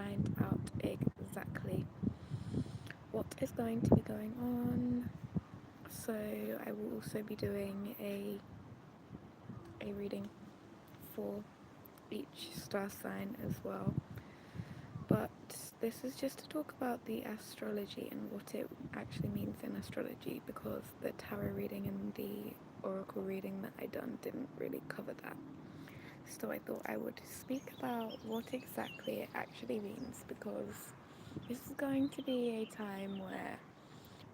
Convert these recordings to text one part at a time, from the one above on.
find out exactly what is going to be going on. So I will also be doing a reading for each star sign as well. But this is just to talk about the astrology and what it actually means in astrology, because the tarot reading and the oracle reading that I done didn't really cover that. So I thought I would speak about what exactly it actually means, because this is going to be a time where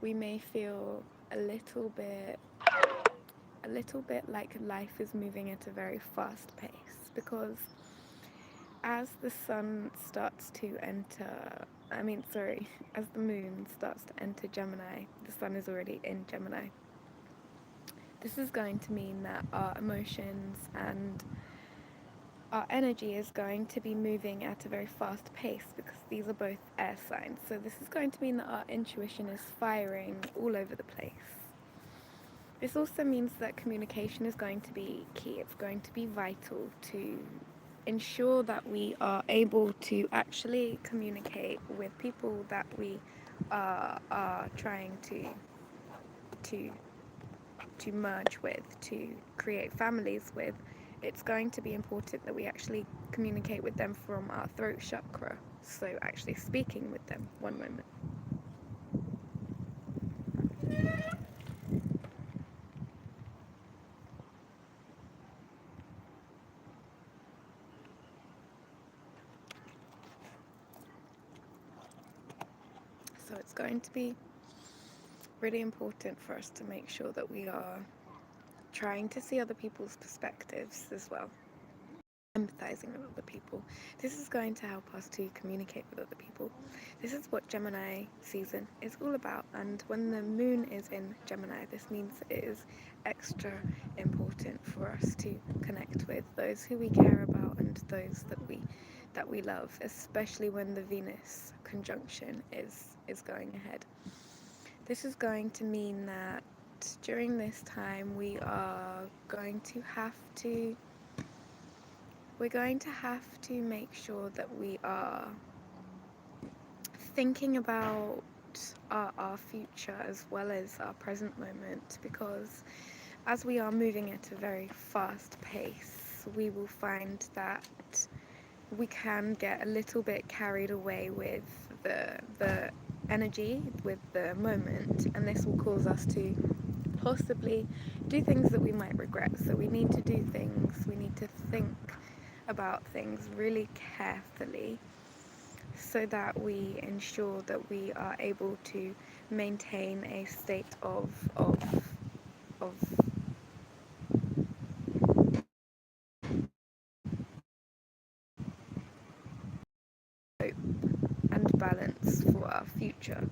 we may feel a little bit like life is moving at a very fast pace, because as the sun starts to enter, as the moon starts to enter Gemini, the sun is already in Gemini. This is going to mean that our emotions and our energy is going to be moving at a very fast pace, because these are both air signs. So this is going to mean that our intuition is firing all over the place. This also means that communication is going to be key. It's going to be vital to ensure that we are able to actually communicate with people that we are trying to to merge with, to create families with. It's going to be important that we actually communicate with them from our throat chakra. So actually speaking with them. One moment. So it's going to be really important for us to make sure that we are trying to see other people's perspectives as well, empathizing with other people. This is going to help us to communicate with other people. This is what Gemini season is all about, and when the moon is in Gemini, this means it is extra important for us to connect with those who we care about and those that we love, especially when the Venus conjunction is going ahead. This is going to mean that during this time we're going to have to make sure that we are thinking about our future as well as our present moment, because as we are moving at a very fast pace, we will find that we can get a little bit carried away with the energy, with the moment, and this will cause us to possibly do things that we might regret. So we need to think about things really carefully, so that we ensure that we are able to maintain a state of hope and balance for our future.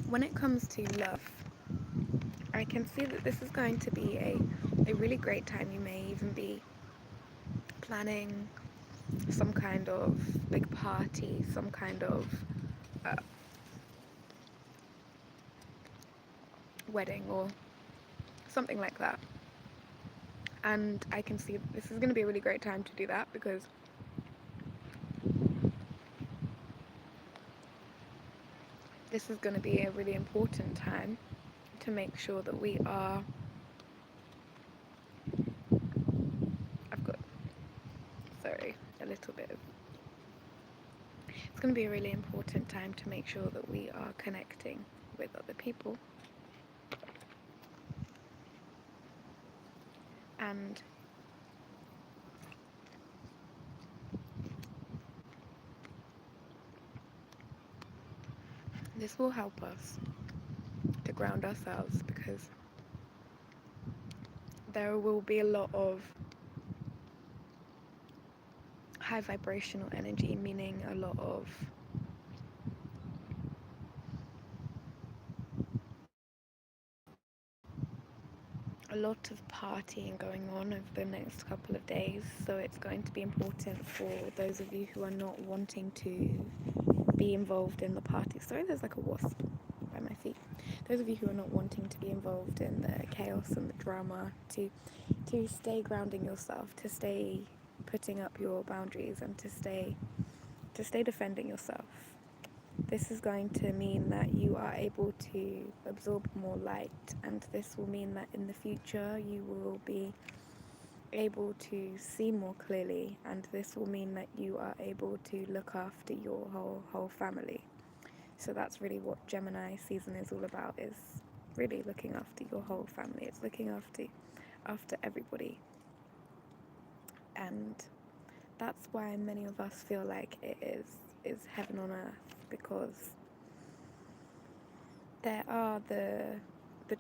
When it comes to love, I can see that this is going to be a really great time. You may even be planning some kind of big party, some kind of uh, wedding or something like that. And I can see that this is going to be a really great time to do that, because this is going to be a really important time to make sure that we are. I've got, sorry, a little bit of. It's going to be a really important time to make sure that we are connecting with other people. And this will help us to ground ourselves, because there will be a lot of high vibrational energy, meaning a lot of partying going on over the next couple of days. So it's going to be important for those of you who are not wanting to be involved in the party. Sorry, there's like a wasp by my feet. those of you who are not wanting to be involved in the chaos and the drama, to stay grounding yourself, to stay putting up your boundaries, and to stay defending yourself. This is going to mean that you are able to absorb more light, and this will mean that in the future you will be able to see more clearly, and this will mean that you are able to look after your whole family. So that's really what Gemini season is all about, is really looking after your whole family. It's looking after everybody. And that's why many of us feel like it is heaven on earth, because there are the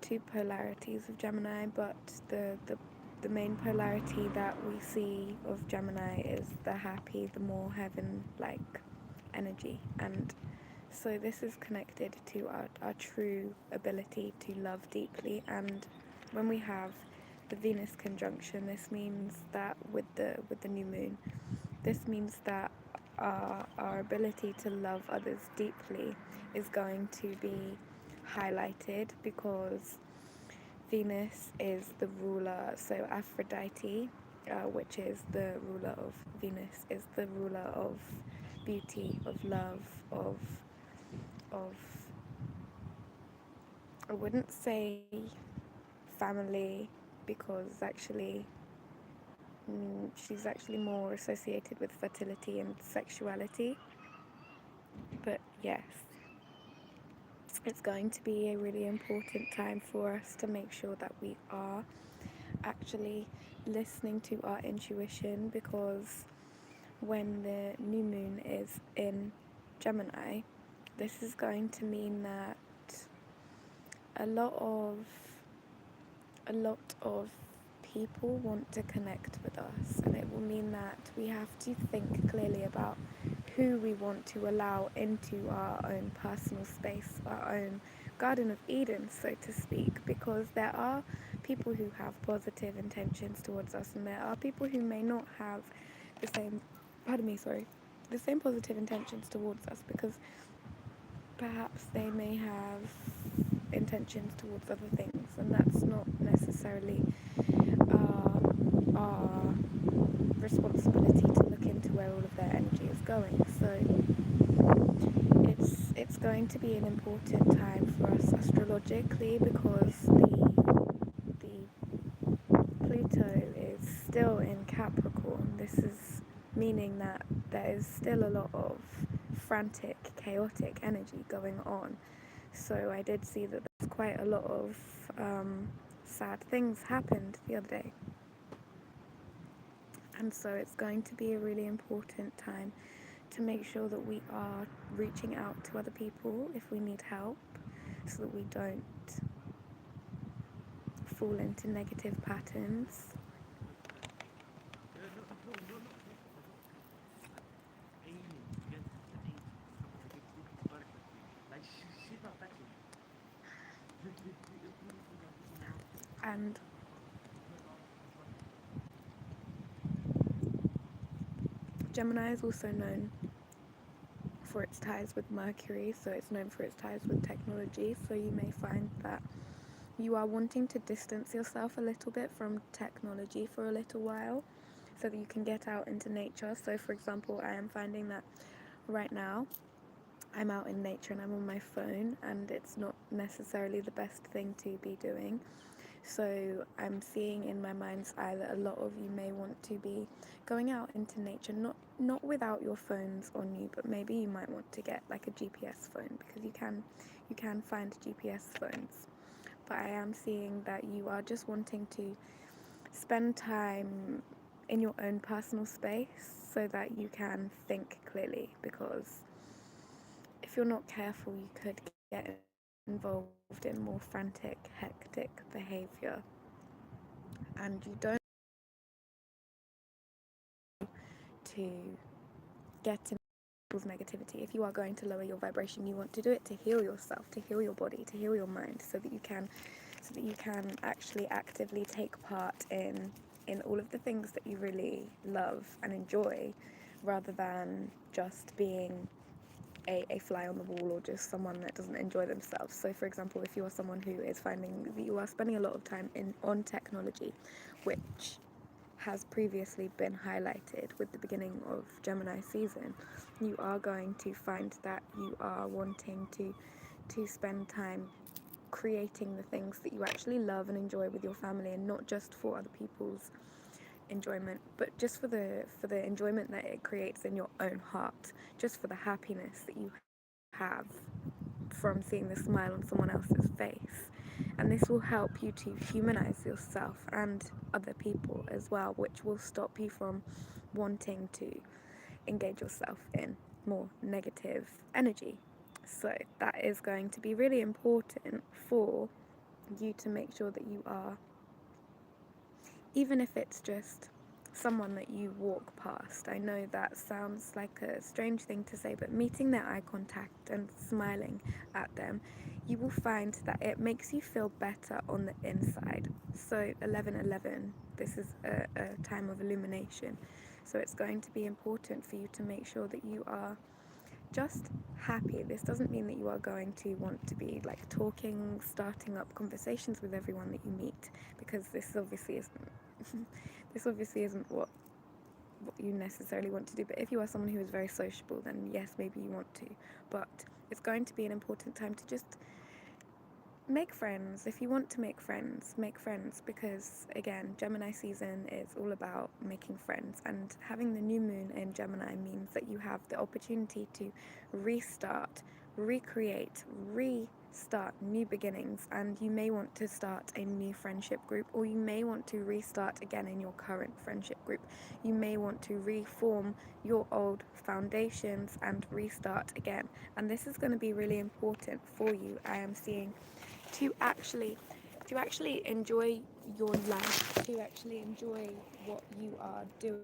two polarities of Gemini, but the main polarity that we see of Gemini is the happy, the more heaven-like energy. And so this is connected to our true ability to love deeply. And when we have the Venus conjunction, this means that with the new moon, this means that our ability to love others deeply is going to be highlighted, because Venus is the ruler. So Aphrodite, which is the ruler of Venus, is the ruler of beauty, of love, of I wouldn't say family, because actually she's actually more associated with fertility and sexuality. But yes, it's going to be a really important time for us to make sure that we are actually listening to our intuition, because when the new moon is in Gemini, this is going to mean that a lot of a lot of people want to connect with us, and it will mean that we have to think clearly about who we want to allow into our own personal space, our own Garden of Eden, so to speak, because there are people who have positive intentions towards us, and there are people who may not have the same, the same positive intentions towards us, because perhaps they may have intentions towards other things, and that's not necessarily our responsibility to look into where all of their energy is going. So it's going to be an important time for us astrologically, because the Pluto is still in Capricorn. This is meaning that there is still a lot of frantic, chaotic energy going on. So I did see that there's quite a lot of sad things happened the other day. And so it's going to be a really important time to make sure that we are reaching out to other people if we need help, so that we don't fall into negative patterns. And Gemini is also known for its ties with Mercury, so it's known for its ties with technology. So you may find that you are wanting to distance yourself a little bit from technology for a little while, so that you can get out into nature. So for example, I am finding that right now I'm out in nature and I'm on my phone, and it's not necessarily the best thing to be doing. So I'm seeing in my mind's eye that a lot of you may want to be going out into nature, not without your phones on you, but maybe you might want to get like a GPS phone, because you can find GPS phones. But I am seeing that you are just wanting to spend time in your own personal space so that you can think clearly, because if you're not careful, you could get involved in more frantic, hectic behavior, and you don't to get in people's negativity. If you are going to lower your vibration, you want to do it to heal yourself, to heal your body, to heal your mind, so that you can actually actively take part in all of the things that you really love and enjoy, rather than just being a fly on the wall or just someone that doesn't enjoy themselves. So, for example, if you are someone who is finding that you are spending a lot of time on technology, which has previously been highlighted with the beginning of Gemini season, you are going to find that you are wanting to spend time creating the things that you actually love and enjoy with your family, and not just for other people's enjoyment, but just for the enjoyment that it creates in your own heart, just for the happiness that you have from seeing the smile on someone else's face. And this will help you to humanize yourself and other people as well, which will stop you from wanting to engage yourself in more negative energy. So that is going to be really important for you to make sure that you are, even if it's just someone that you walk past. I know that sounds like a strange thing to say, but meeting their eye contact and smiling at them, you will find that it makes you feel better on the inside. So 11:11, this is a time of illumination. So it's going to be important for you to make sure that you are just happy. This doesn't mean that you are going to want to be like talking, starting up conversations with everyone that you meet, because this obviously isn't this obviously isn't what you necessarily want to do. But if you are someone who is very sociable, then yes, maybe you want to. But it's going to be an important time to just make friends. If you want to make friends, because again, Gemini season is all about making friends, and having the new moon in Gemini means that you have the opportunity to restart, recreate, restart new beginnings. And you may want to start a new friendship group, or you may want to restart again in your current friendship group. You may want to reform your old foundations and restart again. And this is going to be really important for you, I am seeing, to actually enjoy your life, to actually enjoy what you are doing.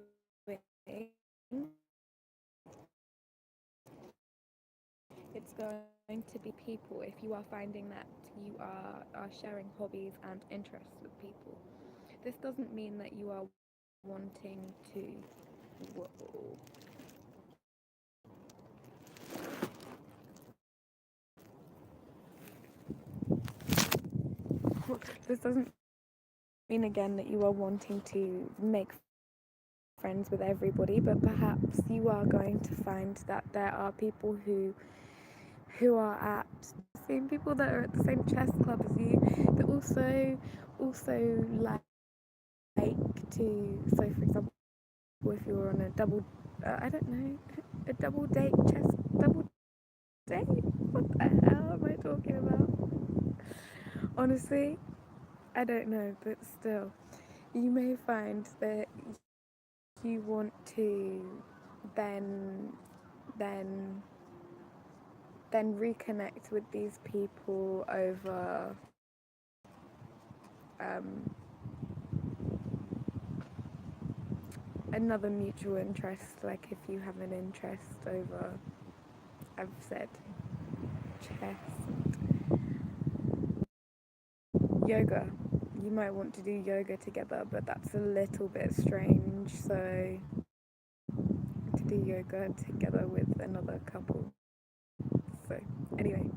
It's going to be people, if you are finding that you are sharing hobbies and interests with people. This doesn't mean that you are wanting to, whoa, this doesn't mean again that you are wanting to make friends with everybody, but perhaps you are going to find that there are people who are at the same, people that are at the same chess club as you, that also like to, so for example, if you're on a double, I don't know, a double date, chess double date, what the hell am I talking about? Honestly, I don't know, but still, you may find that you want to then then then reconnect with these people over um, another mutual interest. Like if you have an interest over, I've said, chess, yoga, you might want to do yoga together, but that's a little bit strange. So to do yoga together with another couple. So anyway,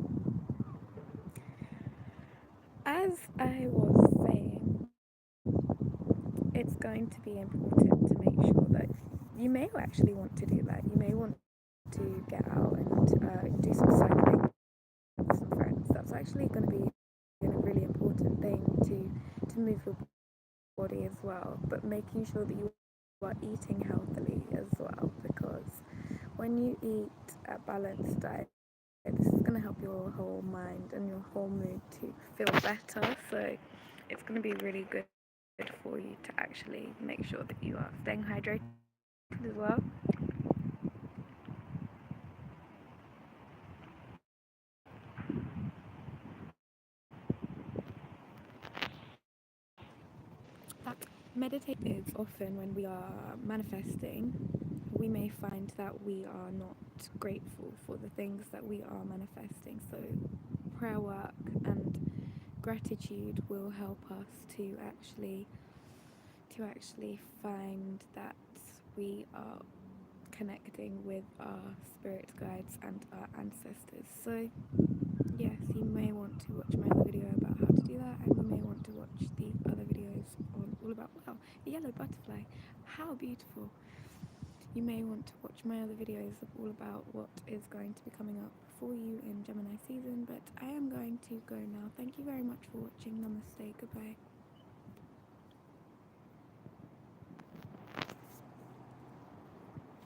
as I was saying, it's going to be important to make sure that you may actually want to do that. You may want to get out and do some cycling with some friends. That's actually going to be a really important thing to move your body as well. But making sure that you are eating healthily as well, because when you eat a balanced diet, this is going to help your whole mind and your whole mood to feel better. So it's going to be really good for you to actually make sure that you are staying hydrated as well. That meditation is often when we are manifesting, we may find that we are not grateful for the things that we are manifesting. So prayer work and gratitude will help us to actually find that we are connecting with our spirit guides and our ancestors. So yes, you may want to watch my other video about how to do that, and you may want to watch the other videos on all about, wow, a yellow butterfly, how beautiful. You may want to watch my other videos all about what is going to be coming up for you in Gemini season, but I am going to go now. Thank you very much for watching. Namaste. Goodbye.